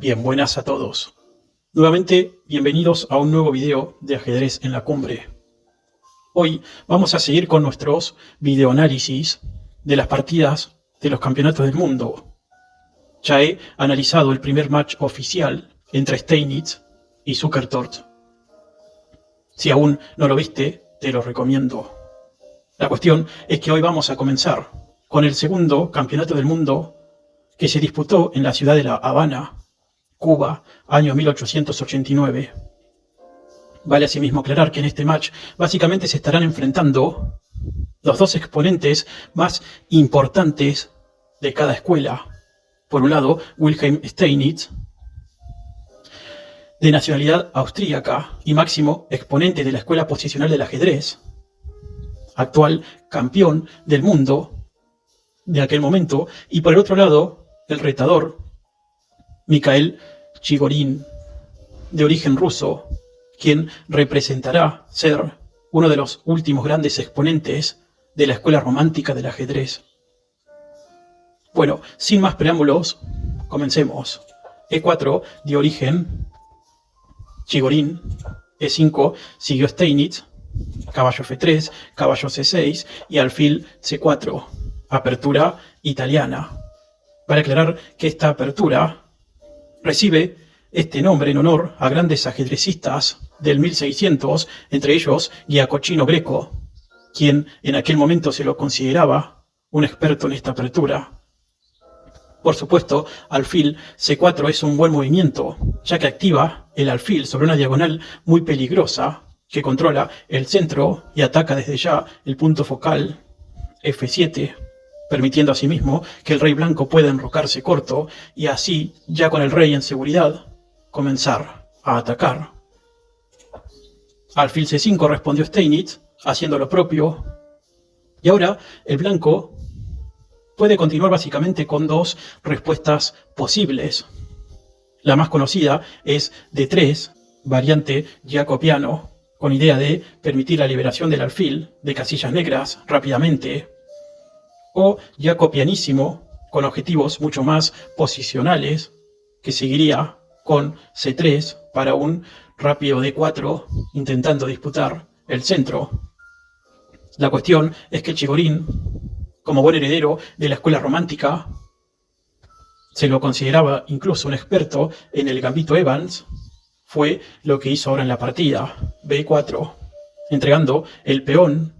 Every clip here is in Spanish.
Bien, buenas a todos. Nuevamente, bienvenidos a un nuevo video de ajedrez en la cumbre. Hoy vamos a seguir con nuestros videoanálisis de las partidas de los campeonatos del mundo. Ya he analizado el primer match oficial entre Steinitz y Zukertort. Si aún no lo viste, te lo recomiendo. La cuestión es que hoy vamos a comenzar con el segundo campeonato del mundo que se disputó en la ciudad de La Habana, Cuba, año 1889. Vale asimismo aclarar que en este match básicamente se estarán enfrentando los dos exponentes más importantes de cada escuela. Por un lado, Wilhelm Steinitz, de nacionalidad austríaca y máximo exponente de la escuela posicional del ajedrez, actual campeón del mundo de aquel momento, y por el otro lado, el retador Mikhail Chigorin, de origen ruso, quien representará ser uno de los últimos grandes exponentes de la escuela romántica del ajedrez. Bueno, sin más preámbulos, comencemos. E4 dio origen Chigorin, E5 siguió Steinitz, caballo F3, caballo C6 y alfil C4, apertura italiana. Vale aclarar que esta apertura recibe este nombre en honor a grandes ajedrecistas del 1600, entre ellos Giacochino Greco, quien en aquel momento se lo consideraba un experto en esta apertura. Por supuesto, alfil C4 es un buen movimiento, ya que activa el alfil sobre una diagonal muy peligrosa que controla el centro y ataca desde ya el punto focal F7, permitiendo asimismo que el rey blanco pueda enrocarse corto y así, ya con el rey en seguridad, comenzar a atacar. Alfil C5 respondió Steinitz, haciendo lo propio, y ahora el blanco puede continuar básicamente con dos respuestas posibles. La más conocida es D3, variante jacobiano, con idea de permitir la liberación del alfil de casillas negras rápidamente, o jacobianísimo, con objetivos mucho más posicionales, que seguiría con C3 para un rápido D4, intentando disputar el centro. La cuestión es que Chigorin, como buen heredero de la escuela romántica, se lo consideraba incluso un experto en el gambito Evans, fue lo que hizo ahora en la partida, B4, entregando el peón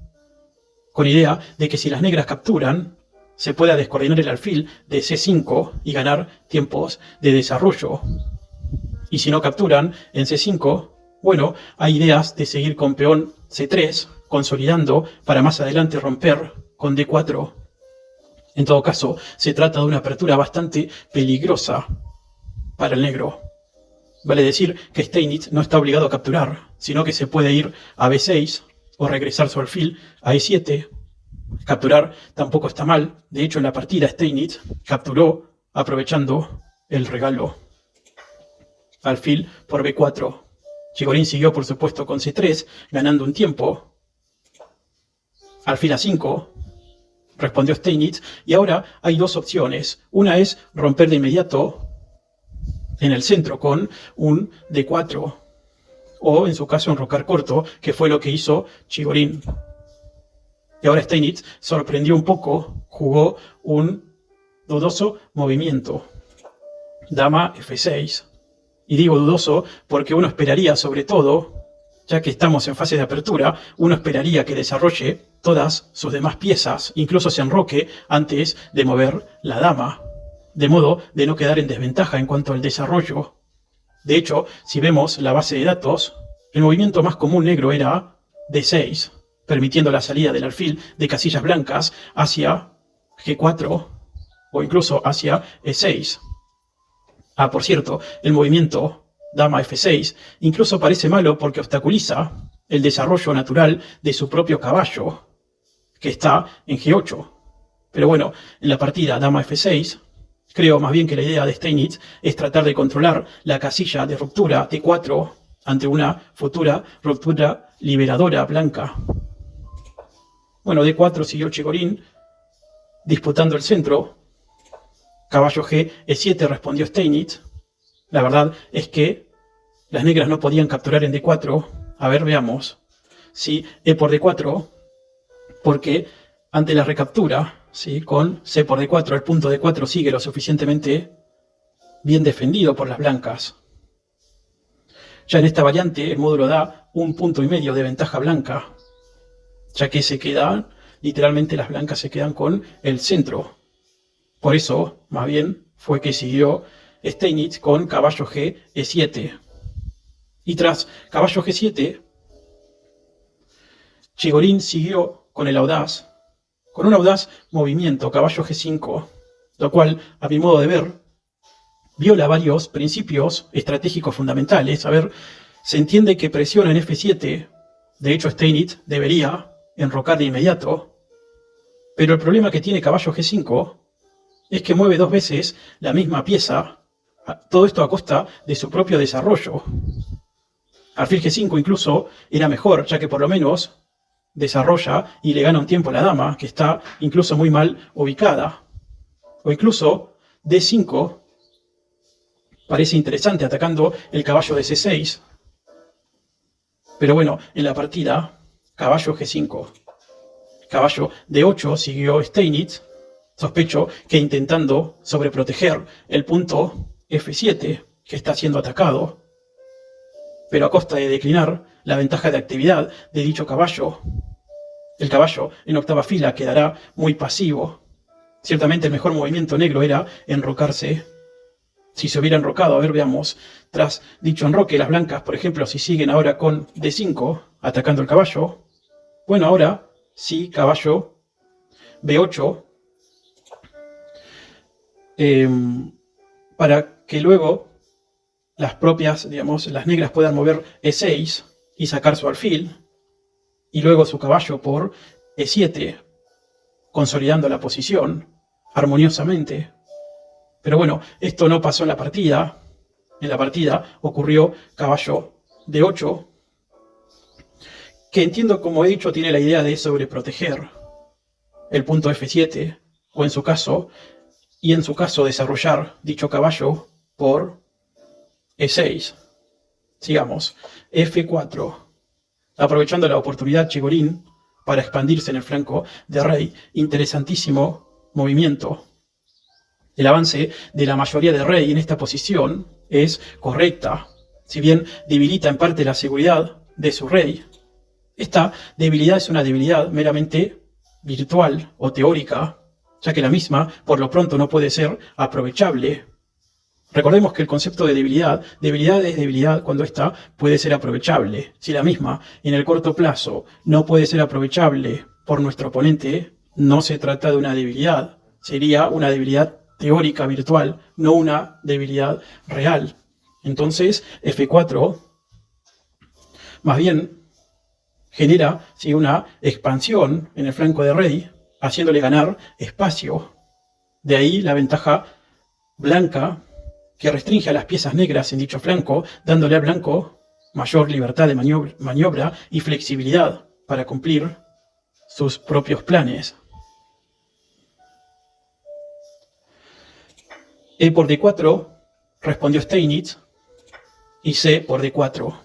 con idea de que si las negras capturan, se pueda descoordinar el alfil de C5 y ganar tiempos de desarrollo. Y si no capturan en C5, bueno, hay ideas de seguir con peón C3, consolidando para más adelante romper con D4. En todo caso, se trata de una apertura bastante peligrosa para el negro. Vale decir que Steinitz no está obligado a capturar, sino que se puede ir a B6 o regresar su alfil a E7. Capturar tampoco está mal. De hecho, en la partida Steinitz capturó aprovechando el regalo. Alfil por B4. Chigorin siguió, por supuesto, con C3, ganando un tiempo. Alfil A5. Respondió Steinitz. Y ahora hay dos opciones. Una es romper de inmediato en el centro con un D4. O, en su caso, enrocar corto, que fue lo que hizo Chigorin. Y ahora Steinitz sorprendió un poco, jugó un dudoso movimiento. Dama F6. Y digo dudoso porque uno esperaría, sobre todo, ya que estamos en fase de apertura, uno esperaría que desarrolle todas sus demás piezas, incluso se enroque antes de mover la dama, de modo de no quedar en desventaja en cuanto al desarrollo. De hecho, si vemos la base de datos, el movimiento más común negro era D6, permitiendo la salida del alfil de casillas blancas hacia G4 o incluso hacia E6. Ah, por cierto, el movimiento dama F6 incluso parece malo porque obstaculiza el desarrollo natural de su propio caballo, que está en G8. Pero bueno, en la partida dama F6, creo más bien que la idea de Steinitz es tratar de controlar la casilla de ruptura D4 ante una futura ruptura liberadora blanca. Bueno, D4 siguió Chigorin, disputando el centro. Caballo G, E7 respondió Steinitz. La verdad es que las negras no podían capturar en D4. A ver, veamos. Sí, E por D4, porque ante la recaptura, ¿sí?, con C por D4, el punto D4 sigue lo suficientemente bien defendido por las blancas. Ya en esta variante el módulo da 1,5 puntos de ventaja blanca, ya que se quedan, literalmente las blancas se quedan con el centro. Por eso, más bien, fue que siguió Steinitz con caballo G, E7. Y tras caballo G7, Chigorin siguió con el audaz, con un audaz movimiento, caballo G5, lo cual, a mi modo de ver, viola varios principios estratégicos fundamentales. A ver, se entiende que presiona en F7, de hecho Steinitz debería enrocar de inmediato, pero el problema que tiene caballo G5 es que mueve 2 veces la misma pieza, todo esto a costa de su propio desarrollo. Alfil G5 incluso era mejor, ya que por lo menos desarrolla y le gana un tiempo a la dama, que está incluso muy mal ubicada. O incluso D5 parece interesante atacando el caballo de C6. Pero bueno, en la partida, caballo G5. Caballo D8 siguió Steinitz. Sospecho que intentando sobreproteger el punto F7 que está siendo atacado, pero a costa de declinar la ventaja de actividad de dicho caballo. El caballo en octava fila quedará muy pasivo. Ciertamente el mejor movimiento negro era enrocarse. Si se hubiera enrocado, a ver, veamos, tras dicho enroque, las blancas, por ejemplo, si siguen ahora con D5, atacando el caballo, bueno, ahora sí, caballo B8, para que luego las propias, digamos, las negras puedan mover E6 y sacar su alfil, y luego su caballo por E7, consolidando la posición armoniosamente. Pero bueno, esto no pasó en la partida. En la partida ocurrió caballo D8, que entiendo, como he dicho, tiene la idea de sobreproteger el punto F7, o en su caso, desarrollar dicho caballo por E6. Sigamos. F4. Aprovechando la oportunidad Chigorin para expandirse en el flanco de rey. Interesantísimo movimiento. El avance de la mayoría de rey en esta posición es correcta. Si bien debilita en parte la seguridad de su rey, esta debilidad es una debilidad meramente virtual o teórica, ya que la misma, por lo pronto, no puede ser aprovechable. Recordemos que el concepto de debilidad es debilidad cuando ésta puede ser aprovechable. Si la misma, en el corto plazo, no puede ser aprovechable por nuestro oponente, no se trata de una debilidad. Sería una debilidad teórica, virtual, no una debilidad real. Entonces, F4, más bien, genera una expansión en el flanco de rey, haciéndole ganar espacio. De ahí la ventaja blanca, que restringe a las piezas negras en dicho flanco, dándole al blanco mayor libertad de maniobra y flexibilidad para cumplir sus propios planes. E por D4 respondió Steinitz y C por D4.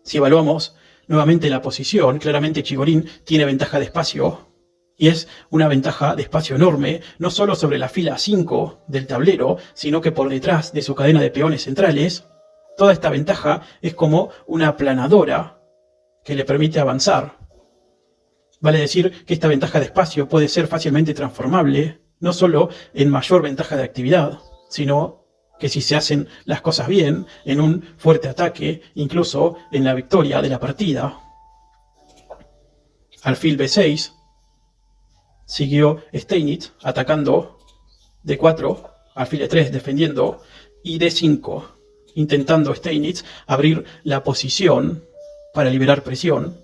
Si evaluamos nuevamente la posición, claramente Chigorin tiene ventaja de espacio, y es una ventaja de espacio enorme, no solo sobre la fila 5 del tablero, sino que por detrás de su cadena de peones centrales. Toda esta ventaja es como una aplanadora que le permite avanzar. Vale decir que esta ventaja de espacio puede ser fácilmente transformable, no solo en mayor ventaja de actividad, sino que si se hacen las cosas bien, en un fuerte ataque, incluso en la victoria de la partida. Alfil B6. Siguió Steinitz atacando D4, alfil E3 defendiendo, y D5, intentando Steinitz abrir la posición para liberar presión.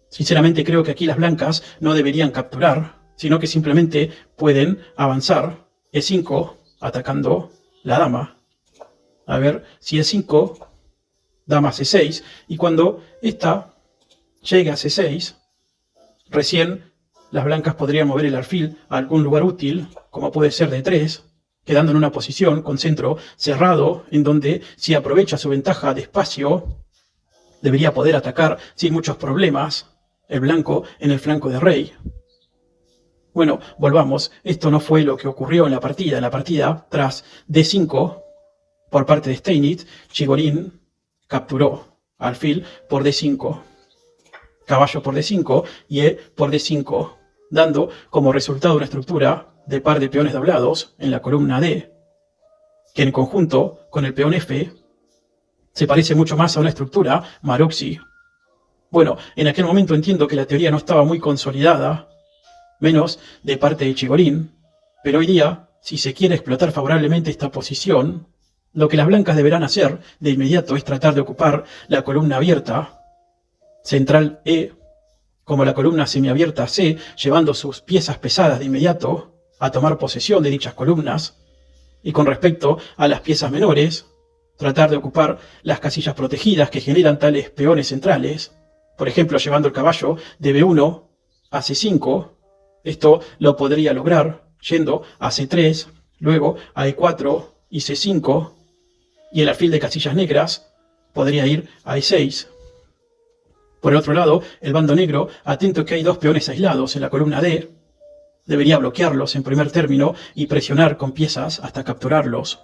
Sinceramente creo que aquí las blancas no deberían capturar, sino que simplemente pueden avanzar. E5 atacando la dama. A ver, si E5, dama C6, y cuando esta llegue a C6, recién las blancas podrían mover el alfil a algún lugar útil, como puede ser D3, quedando en una posición con centro cerrado, en donde si aprovecha su ventaja de espacio, debería poder atacar sin muchos problemas el blanco en el flanco de rey. Bueno, volvamos. Esto no fue lo que ocurrió en la partida. En la partida, tras D5, por parte de Steinitz, Chigorin capturó alfil por D5, caballo por D5 y E por D5, dando como resultado una estructura de par de peones doblados en la columna D, que en conjunto con el peón F se parece mucho más a una estructura Maroczy. Bueno, en aquel momento entiendo que la teoría no estaba muy consolidada, menos de parte de Chigorin, pero hoy día, si se quiere explotar favorablemente esta posición, lo que las blancas deberán hacer de inmediato es tratar de ocupar la columna abierta central E como la columna semiabierta C, llevando sus piezas pesadas de inmediato a tomar posesión de dichas columnas, y con respecto a las piezas menores, tratar de ocupar las casillas protegidas que generan tales peones centrales, por ejemplo, llevando el caballo de B1 a C5. Esto lo podría lograr yendo a C3, luego a E4 y C5, y el alfil de casillas negras podría ir a E6. Por el otro lado, el bando negro, atento que hay dos peones aislados en la columna D, debería bloquearlos en primer término y presionar con piezas hasta capturarlos.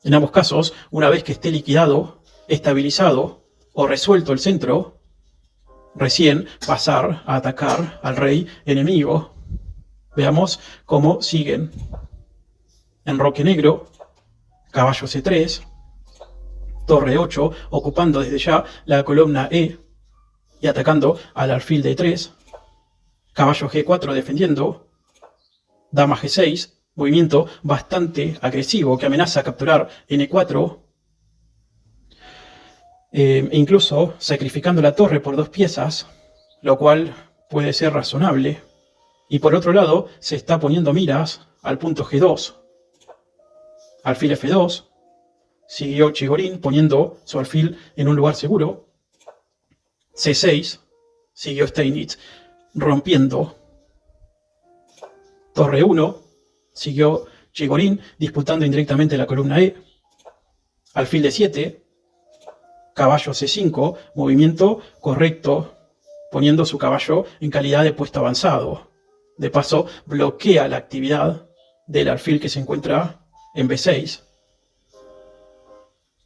En ambos casos, una vez que esté liquidado, estabilizado o resuelto el centro, recién pasar a atacar al rey enemigo. Veamos cómo siguen. Enroque negro, caballo C3, torre 8, ocupando desde ya la columna E y atacando al alfil de E3, caballo G4 defendiendo, dama G6, movimiento bastante agresivo que amenaza capturar en E4, incluso sacrificando la torre por dos piezas, lo cual puede ser razonable. Y por otro lado, se está poniendo miras al punto G2. Alfil F2, siguió Chigorin poniendo su alfil en un lugar seguro. C6, siguió Steinitz rompiendo. Torre 1, siguió Chigorin disputando indirectamente la columna E. Alfil D7, caballo C5, movimiento correcto, poniendo su caballo en calidad de puesto avanzado. De paso, bloquea la actividad del alfil que se encuentra en B6.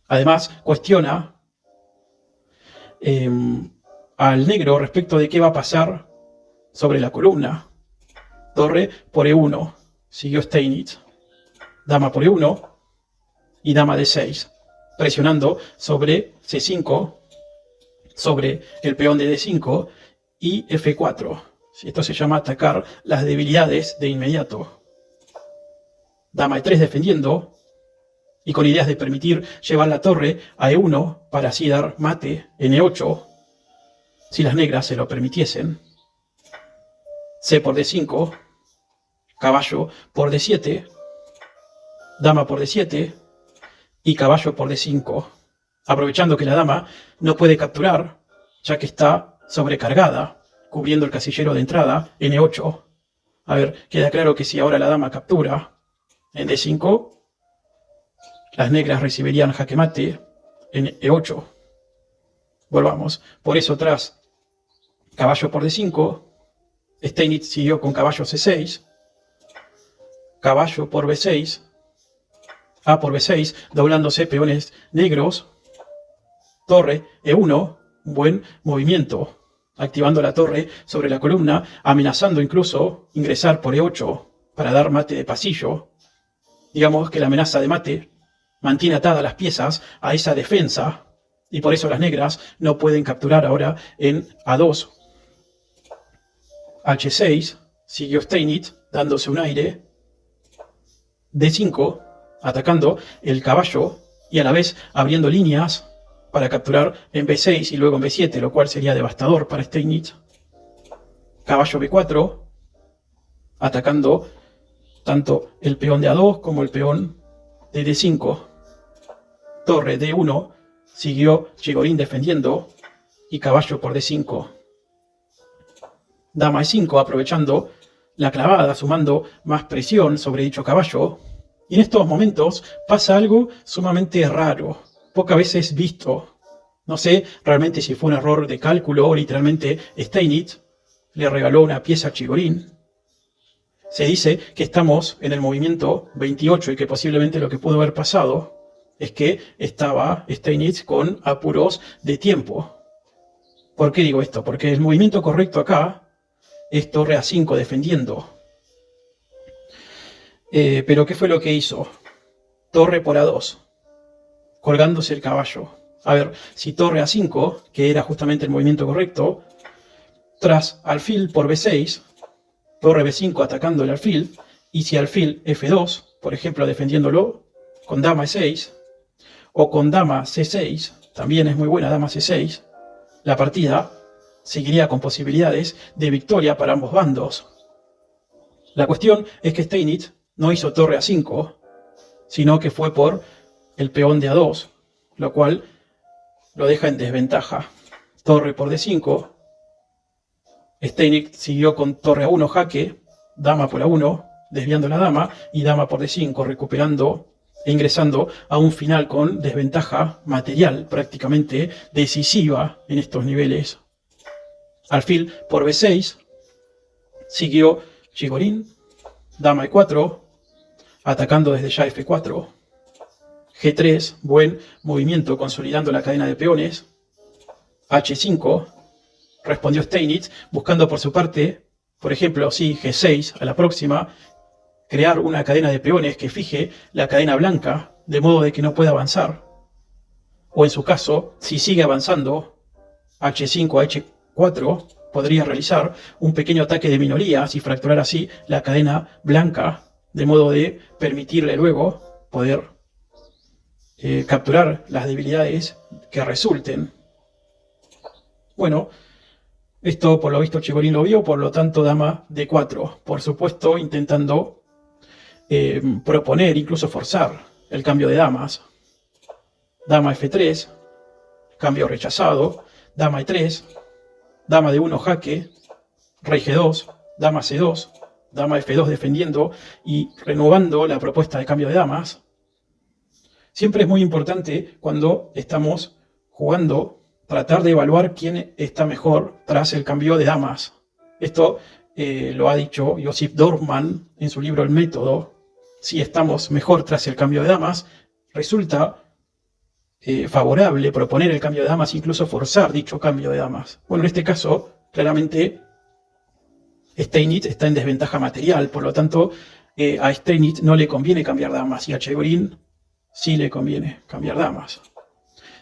Además, cuestiona al negro respecto de qué va a pasar sobre la columna. Torre por E1, siguió Steinitz. Dama por E1 y dama D6, presionando sobre C5, sobre el peón de D5 y F4. Esto se llama atacar las debilidades de inmediato. Dama E3 defendiendo y con ideas de permitir llevar la torre a E1 para así dar mate en E8, si las negras se lo permitiesen. C por D5, caballo por D7, dama por D7 y caballo por D5, aprovechando que la dama no puede capturar, ya que está sobrecargada, cubriendo el casillero de entrada en E8. A ver, queda claro que si ahora la dama captura en D5, las negras recibirían jaque mate en E8. Volvamos. Por eso, tras caballo por D5, Steinitz siguió con caballo C6, caballo por B6, A por B6, doblándose peones negros, torre E1, buen movimiento, activando la torre sobre la columna, amenazando incluso ingresar por E8 para dar mate de pasillo. Digamos que la amenaza de mate mantiene atadas las piezas a esa defensa y por eso las negras no pueden capturar ahora en A2. H6, siguió Steinitz dándose un aire. D5, atacando el caballo y a la vez abriendo líneas para capturar en B6 y luego en B7, lo cual sería devastador para Steinitz. Caballo B4, atacando tanto el peón de A2 como el peón de D5. Torre D1, siguió Chigorin defendiendo y caballo por D5. Dama E5, aprovechando la clavada, sumando más presión sobre dicho caballo Y en estos momentos pasa algo sumamente raro, pocas veces visto. No sé realmente si fue un error de cálculo o literalmente Steinitz le regaló una pieza a Chigorin. Se dice que estamos en el movimiento 28 y que posiblemente lo que pudo haber pasado es que estaba Steinitz con apuros de tiempo. ¿Por qué digo esto? Porque el movimiento correcto acá es torre A5 defendiendo. Pero ¿qué fue lo que hizo? Torre por A2, colgándose el caballo. A ver, si torre A5, que era justamente el movimiento correcto, tras alfil por B6, torre B5 atacando el alfil, y si alfil F2, por ejemplo, defendiéndolo con dama E6, o con dama C6, también es muy buena dama C6, la partida seguiría con posibilidades de victoria para ambos bandos. La cuestión es que Steinitz no hizo torre A5, sino que fue por el peón de A2, lo cual lo deja en desventaja. Torre por D5, Steinitz siguió con torre A1 jaque, dama por A1, desviando la dama, y dama por D5, recuperando e ingresando a un final con desventaja material prácticamente decisiva en estos niveles. Alfil por B6, siguió Chigorin, dama E4, atacando desde ya F4, G3, buen movimiento consolidando la cadena de peones, H5, respondió Steinitz, buscando por su parte, por ejemplo, si G6 a la próxima, crear una cadena de peones que fije la cadena blanca, de modo de que no pueda avanzar. O en su caso, si sigue avanzando, H5 a H4, podría realizar un pequeño ataque de minorías y fracturar así la cadena blanca, de modo de permitirle luego poder capturar las debilidades que resulten. Bueno, esto por lo visto Chigorin lo vio, por lo tanto dama D4, por supuesto intentando proponer, incluso forzar el cambio de damas. Dama F3, cambio rechazado, dama E3, dama D1 jaque, rey G2, dama C2, dama F2 defendiendo y renovando la propuesta de cambio de damas. Siempre es muy importante cuando estamos jugando tratar de evaluar quién está mejor tras el cambio de damas. Esto lo ha dicho Josip Dorfman en su libro El Método. Si estamos mejor tras el cambio de damas, resulta favorable proponer el cambio de damas, incluso forzar dicho cambio de damas. Bueno, en este caso, claramente, Steinitz está en desventaja material, por lo tanto, a Steinitz no le conviene cambiar damas, y a Chigorin sí le conviene cambiar damas.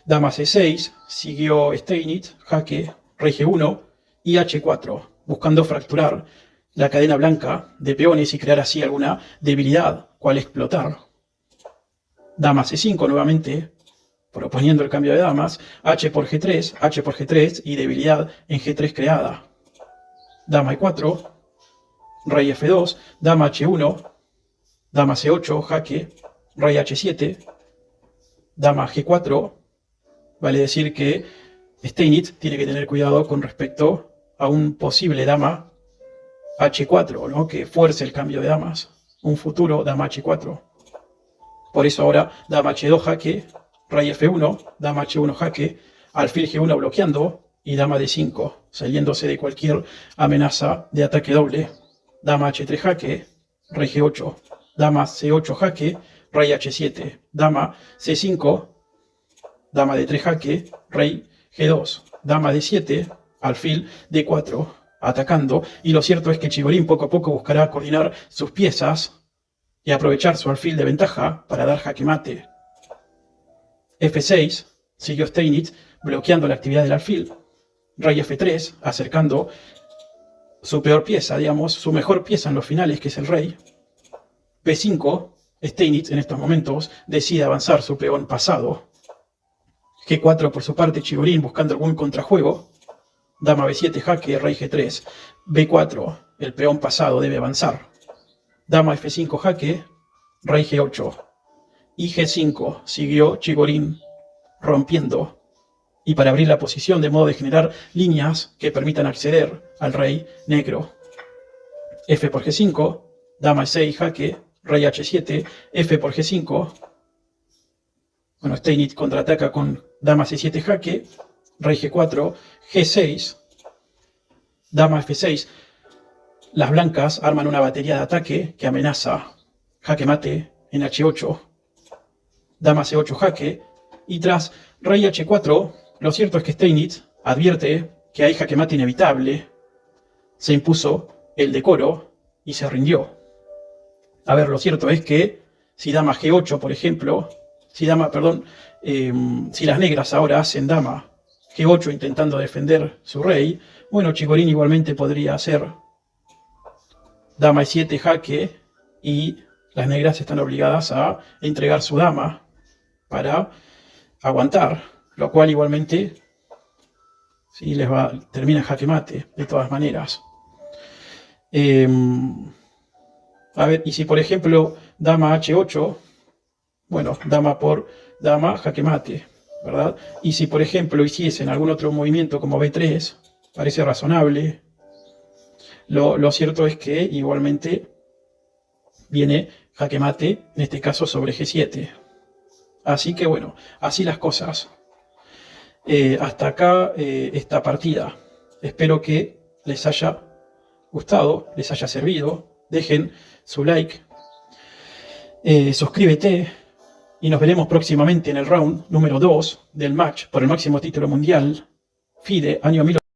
Dama C6, siguió Steinitz, jaque, rey G1 y H4, buscando fracturar la cadena blanca de peones y crear así alguna debilidad, cual explotar. Dama C5 nuevamente, proponiendo el cambio de damas, H por G3 y debilidad en G3 creada. Dama E4, rey F2, dama H1, dama C8, jaque, rey H7, dama G4, vale decir que Steinitz tiene que tener cuidado con respecto a un posible dama H4, ¿no? Que fuerce el cambio de damas, un futuro dama H4. Por eso ahora dama H2 jaque, rey F1, dama H1 jaque, alfil G1 bloqueando y dama D5, saliéndose de cualquier amenaza de ataque doble. Dama H3 jaque, rey G8, dama C8 jaque, rey H7, dama C5, dama D3 jaque, rey G2, dama D7, alfil D4, atacando, y lo cierto es que Chigorin poco a poco buscará coordinar sus piezas y aprovechar su alfil de ventaja para dar jaque mate. F6, siguió Steinitz, bloqueando la actividad del alfil. Rey F3, acercando su peor pieza, digamos, su mejor pieza en los finales, que es el rey. B5, Steinitz en estos momentos decide avanzar su peón pasado. G4 por su parte, Chigorin buscando algún contrajuego. Dama B7 jaque, rey G3. B4, el peón pasado debe avanzar. Dama F5 jaque, rey G8. Y G5 siguió Chigorin rompiendo. Y para abrir la posición de modo de generar líneas que permitan acceder al rey negro. F por G5, dama E6 jaque, rey H7, F por G5. Bueno, Steinitz contraataca con dama C7 jaque, rey G4, G6, dama F6. Las blancas arman una batería de ataque que amenaza jaque mate en H8, dama C8 jaque, y tras rey H4, lo cierto es que Steinitz advierte que hay jaque mate inevitable, se impuso el decoro y se rindió. A ver, lo cierto es que si dama G8, por ejemplo, si las negras ahora hacen dama G8 intentando defender su rey, bueno, Chigorin igualmente podría hacer dama E7 jaque y las negras están obligadas a entregar su dama para aguantar, lo cual igualmente sí termina en jaque mate, de todas maneras. A ver, y si por ejemplo dama H8, bueno, dama por dama, jaque mate, ¿verdad? Y si por ejemplo hiciesen algún otro movimiento como B3, parece razonable. Lo cierto es que igualmente viene jaque mate, en este caso sobre G7. Así que bueno, así las cosas. Hasta acá esta partida. Espero que les haya gustado, les haya servido. Dejen su like, suscríbete y nos veremos próximamente en el round número 2 del match por el máximo título mundial FIDE año 1900.